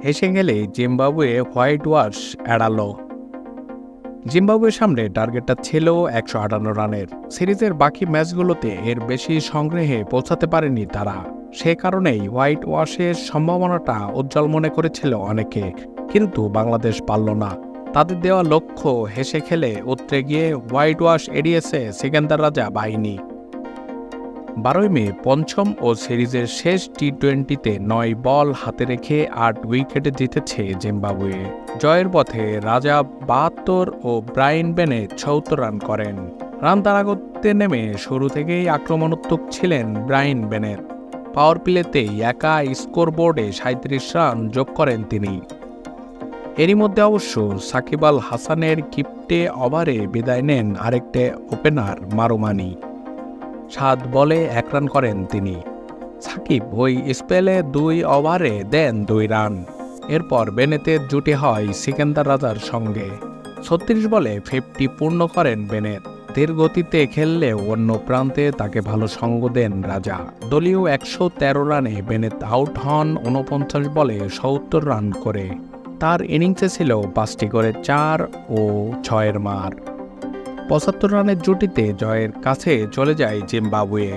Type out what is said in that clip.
হেসে গেলে Zimbabwe white wash এড়ালো। জিম্বাবুয়ের সামনে টার্গেটটা ছিল 158 রানের। সিরিজের বাকি ম্যাচগুলোতে এর বেশি সংগ্রহে পৌঁছাতে পারেনি তারা। সে কারণেই হোয়াইট ওয়াশের সম্ভাবনাটা উজ্জ্বল মনে করেছিল অনেকে, কিন্তু বাংলাদেশ পারল না। তাদের দেওয়া লক্ষ্য হেসে খেলে উতরে গিয়ে হোয়াইট ওয়াশ এড়িয়েছে সিকান্দার রাজা বাহিনী। 12 মে পঞ্চম ও সিরিজের শেষ টি-20তে 9 বল হাতে রেখে 8 উইকেটে জিতেছে জিম্বাবুয়ে। জয়ের পথে রাজা 72 ও ব্রায়ান বেনেট 76 রান করেন। রান তাড়া করতে নেমে শুরু থেকেই আক্রমণাত্মক ছিলেন ব্রায়ান বেনেট। পাওয়ার প্লেতেই একা স্কোরবোর্ডে 37 রান যোগ করেন তিনি। এরই মধ্যে অবশ্য সাকিব আল হাসানের গিফটে ওভারে বিদায় নেন আরেকটা ওপেনার মারুমানি। 7 বলে 1 রান করেন তিনি। সাকিব ওই স্পেলে 2 ওভারে দেন 2 রান। এরপর বেনেতের জুটি হয় সিকান্দার রাজার সঙ্গে। 36 বলে 50 পূর্ণ করেন বেনেত। ধীর গতিতে খেললেও অন্য প্রান্তে তাকে ভালো সঙ্গ দেন রাজা। দলীয় 113 রানে বেনেত আউট হন 49 বলে 70 রান করে। তার ইনিংসে ছিল 5টি করে 4 ও 6-এর মার। 75 রানের জুটিতে জয়ের কাছে চলে যায় জিম্বাবুয়ে।